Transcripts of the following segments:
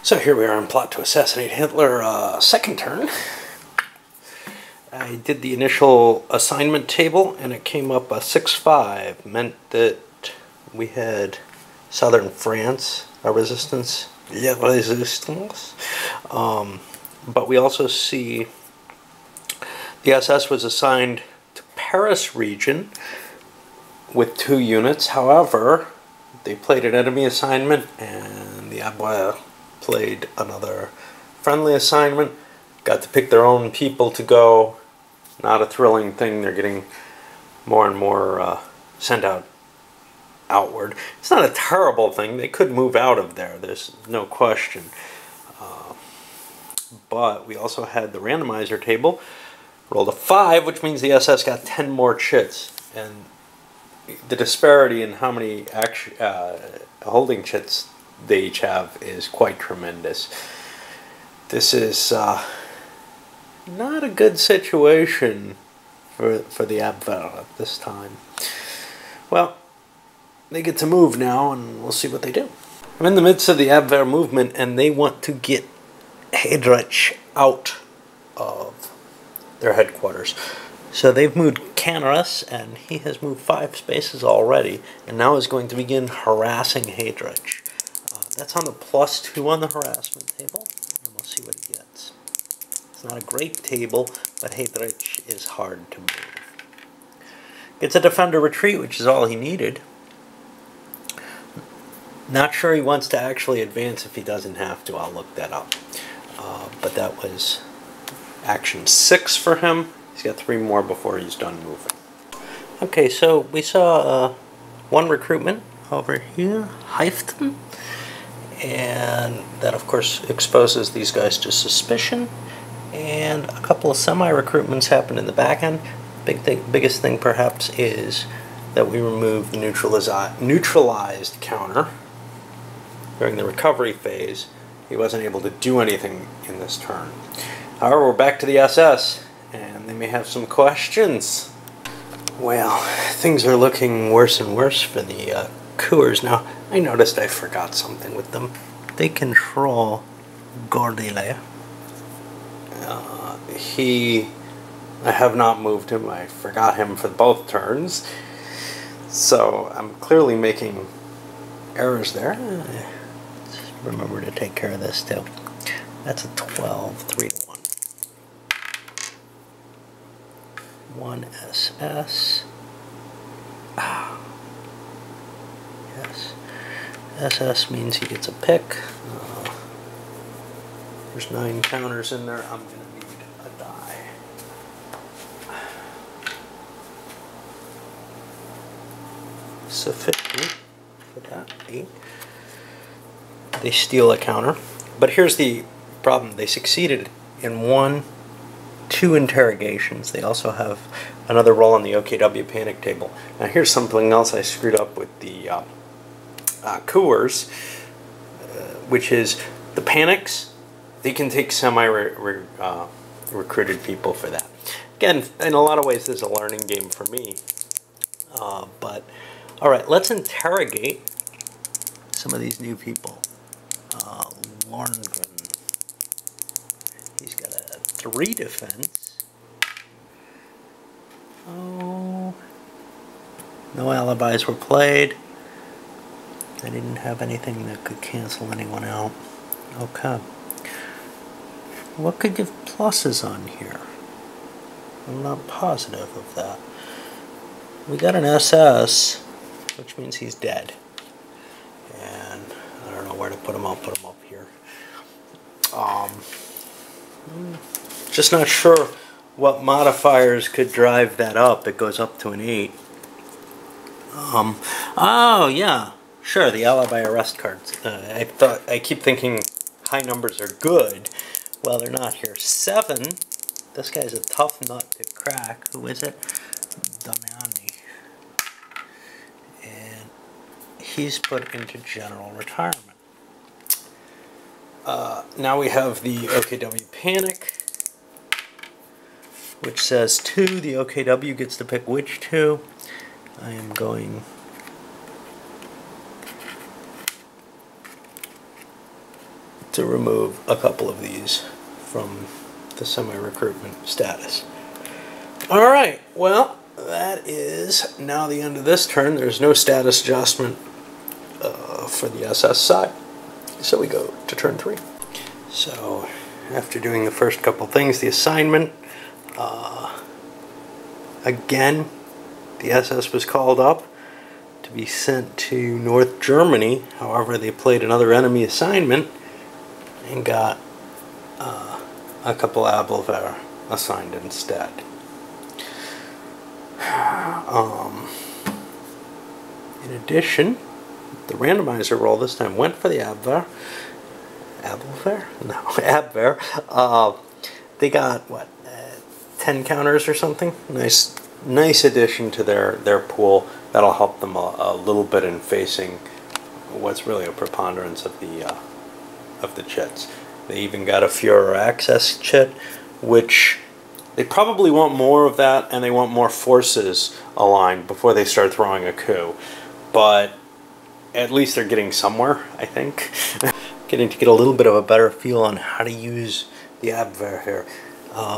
So here we are on Plot to Assassinate Hitler, second turn. I did the initial assignment table and it came up a 6-5. Meant that we had southern France, a resistance, but we also see the SS was assigned to Paris region with 2 units. However, they played an enemy assignment and the Abwehr played another friendly assignment. Got to pick their own people to go. Not a thrilling thing. They're getting more and more sent outward. It's not a terrible thing. They could move out of there. There's no question. But we also had the randomizer table. Rolled a 5, which means the SS got 10 more chits. And the disparity in how many holding chits they each have is quite tremendous. This is not a good situation for the Abwehr at this time. Well, they get to move now, and we'll see what they do. I'm in the midst of the Abwehr movement, and they want to get Heydrich out of their headquarters. So they've moved Canaris, and he has moved 5 spaces already, and now is going to begin harassing Heydrich. That's on the +2 on the harassment table, and we'll see what he gets. It's not a great table, but Heydrich is hard to move. Gets a defender retreat, which is all he needed. Not sure he wants to actually advance if he doesn't have to. I'll look that up. But that was action 6 for him. He's got 3 more before he's done moving. Okay, so we saw 1 recruitment over here, Heifton. And that, of course, exposes these guys to suspicion. And a couple of semi-recruitments happened in the back end. Biggest thing, perhaps, is that we removed the neutralized counter during the recovery phase. He wasn't able to do anything in this turn. However, we're back to the SS, and they may have some questions. Well, things are looking worse and worse for the Coors. Now, I noticed I forgot something with them. They control Gordile. I have not moved him. I forgot him for both turns. So I'm clearly making errors there. Let's remember to take care of this too. That's a 12, 3-1. 1 SS. Yes. SS means he gets a pick. There's 9 counters in there. I'm going to need a die. Sufficient for that. 8. They steal a counter. But here's the problem. They succeeded in 2 interrogations. They also have another roll on the OKW panic table. Now here's something else I screwed up with the Coors, which is the panics. They can take semi-recruited people for that. Again, in a lot of ways, this is a learning game for me. But all right, let's interrogate some of these new people. Lorngren. He's got a 3 defense. Oh, no alibis were played. I didn't have anything that could cancel anyone out. Okay. What could give pluses on here? I'm not positive of that. We got an SS, which means he's dead. And I don't know where to put him. I'll put him up here. Just not sure what modifiers could drive that up. It goes up to an 8. Oh yeah, sure. The alibi arrest cards. I keep thinking high numbers are good. Well, they're not here. 7. This guy's a tough nut to crack. Who is it? Damiani. And he's put into general retirement. Now we have the OKW panic, which says 2. The OKW gets to pick which 2. I am going to remove a couple of these from the semi-recruitment status. Alright, well, that is now the end of this turn. There's no status adjustment for the SS side. So we go to turn 3. So after doing the first couple things, the assignment, again, the SS was called up to be sent to North Germany. However, they played another enemy assignment and got a couple Abwehr assigned instead. In addition, the randomizer roll this time went for the Abwehr. Abwehr? No, Abwehr. They got, what, 10 counters or something? Nice addition to their pool. That'll help them a little bit in facing what's really a preponderance of the chits. They even got a Führer Access chit, which they probably want more of that, and they want more forces aligned before they start throwing a coup. But at least they're getting somewhere, I think. Getting to get a little bit of a better feel on how to use the Abwehr here.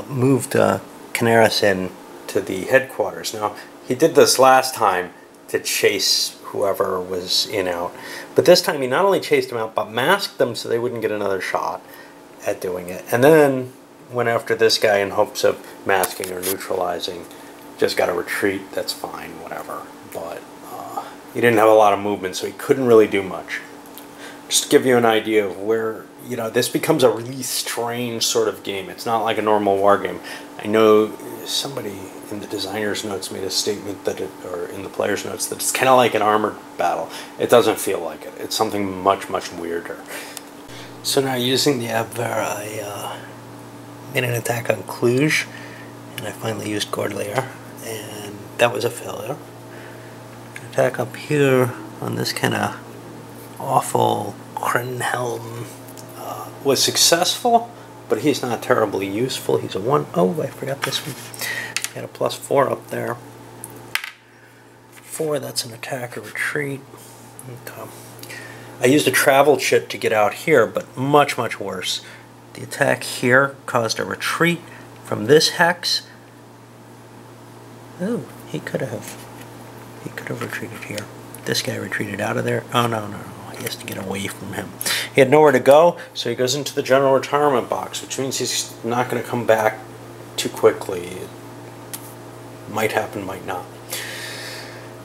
Moved Canaris in to the headquarters. Now, he did this last time to chase whoever was in out. But this time he not only chased them out, but masked them so they wouldn't get another shot at doing it. And then went after this guy in hopes of masking or neutralizing. Just got to retreat, that's fine, whatever. But he didn't have a lot of movement, so he couldn't really do much. Just to give you an idea of where, you know, this becomes a really strange sort of game. It's not like a normal war game. I know somebody in the designer's notes made a statement that or in the player's notes, that it's kind of like an armored battle. It doesn't feel like it. It's something much, much weirder. So now using the Abwehr, I made an attack on Cluj, and I finally used Gordelier, and that was a failure. Attack up here on this kind of awful Krenhelm was successful, but he's not terribly useful. He's a 1. Oh, I forgot this one. He had a +4 up there. 4, that's an attack or retreat. Okay. I used a travel chit to get out here, but much, much worse. The attack here caused a retreat from this hex. Oh, he could have retreated here. This guy retreated out of there. Oh, no. He has to get away from him. He had nowhere to go, so he goes into the general retirement box, which means he's not going to come back too quickly. It might happen, might not.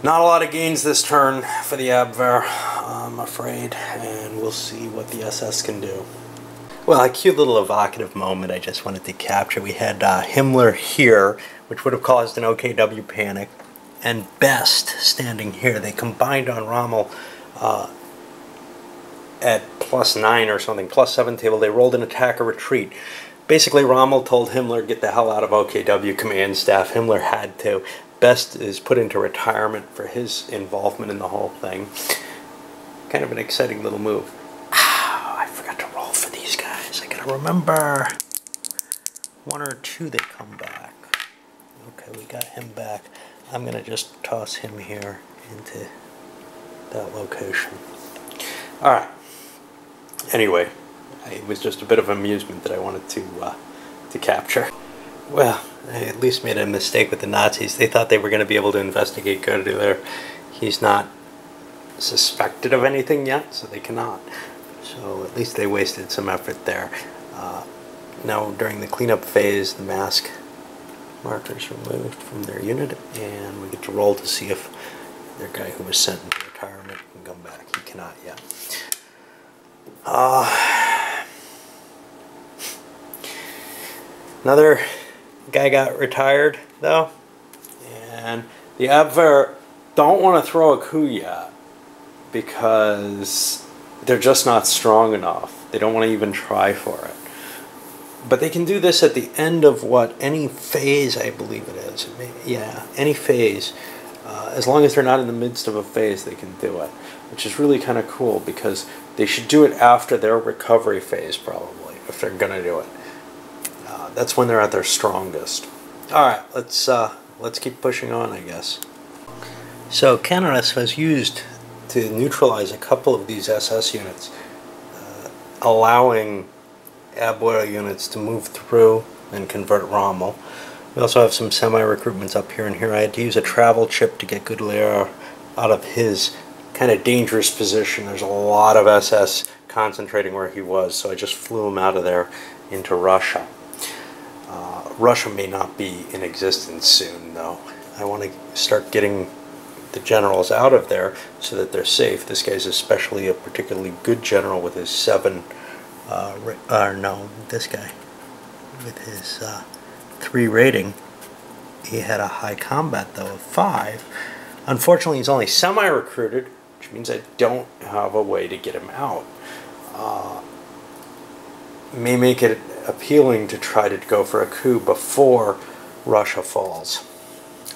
Not a lot of gains this turn for the Abwehr, I'm afraid, and we'll see what the SS can do. Well, a cute little evocative moment I just wanted to capture. We had Himmler here, which would have caused an OKW panic, and Best standing here. They combined on Rommel at +9 or something, +7 table. They rolled an attack or retreat. Basically, Rommel told Himmler, get the hell out of OKW command staff. Himmler had to. Best is put into retirement for his involvement in the whole thing. Kind of an exciting little move. I forgot to roll for these guys. I gotta remember. 1 or 2 they come back. Okay, we got him back. I'm gonna just toss him here into that location. Alright. Anyway, it was just a bit of amusement that I wanted to capture. Well, I at least made a mistake with the Nazis. They thought they were going to be able to investigate Gerdler. He's not suspected of anything yet, so they cannot. So at least they wasted some effort there. Now, during the cleanup phase, the mask markers removed from their unit, and we get to roll to see if their guy who was sent into retirement can come back. He cannot yet. Another guy got retired, though, and the Abwehr don't want to throw a coup yet because they're just not strong enough. They don't want to even try for it. But they can do this at the end of any phase, I believe it is. Yeah, any phase. As long as they're not in the midst of a phase, they can do it, which is really kind of cool because they should do it after their recovery phase, probably, if they're going to do it. That's when they're at their strongest. Alright, let's keep pushing on, I guess. So, Canaris was used to neutralize a couple of these SS units. allowing Abuela units to move through and convert Rommel. We also have some semi-recruitments up here and here. I had to use a travel chip to get Gudler out of his kind of dangerous position. There's a lot of SS concentrating where he was, so I just flew him out of there into Russia. Russia may not be in existence soon, though. I want to start getting the generals out of there so that they're safe. This guy's especially a particularly good general with his 7, this guy with his 3 rating. He had a high combat though of 5. Unfortunately, he's only semi-recruited, which means I don't have a way to get him out. May make it appealing to try to go for a coup before Russia falls.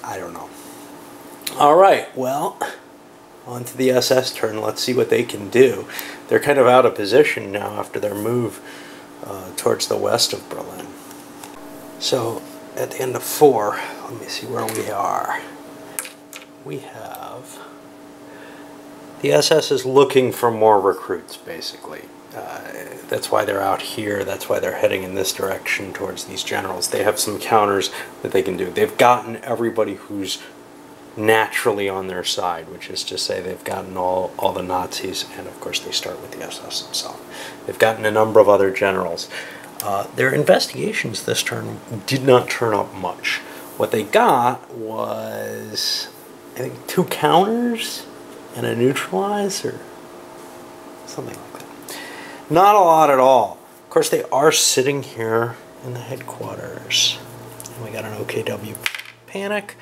I don't know. Alright, well, on to the SS turn. Let's see what they can do. They're kind of out of position now after their move towards the west of Berlin. So, at the end of 4, let me see where we are. We have... The SS is looking for more recruits, basically. That's why they're out here. That's why they're heading in this direction towards these generals. They have some counters that they can do. They've gotten everybody who's naturally on their side, which is to say they've gotten all the Nazis, and of course they start with the SS themselves. They've gotten a number of other generals. Their investigations this turn did not turn up much. What they got was, I think, 2 counters and a neutralizer, something like that. Not a lot at all. Of course, they are sitting here in the headquarters. And we got an OKW panic.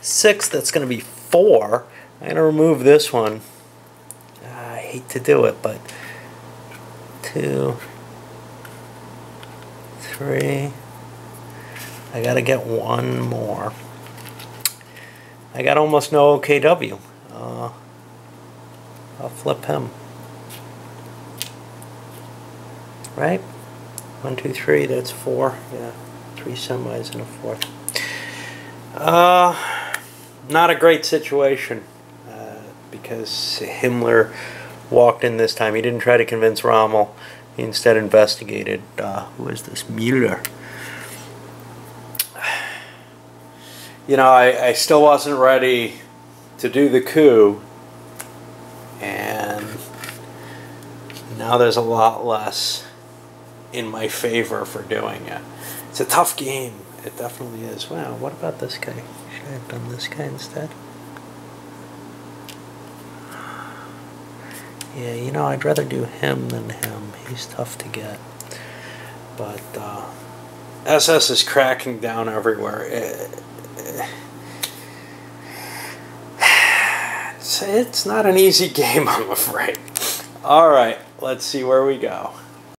6, that's going to be 4. I'm going to remove this one. I hate to do it, but 2, 3. I got to get 1 more. I got almost no OKW. I'll flip him. Right? 1, 2, 3, that's 4. Yeah, 3 semis and a 4th. Not a great situation, because Himmler walked in this time. He didn't try to convince Rommel. He instead investigated, who is this, Müller. You know, I still wasn't ready to do the coup, and now there's a lot less in my favor for doing it. It's a tough game. It definitely is. Wow, what about this guy? Should I have done this guy instead? Yeah, you know, I'd rather do him than him. He's tough to get. But SS is cracking down everywhere. It's not an easy game, I'm afraid. Alright, let's see where we go.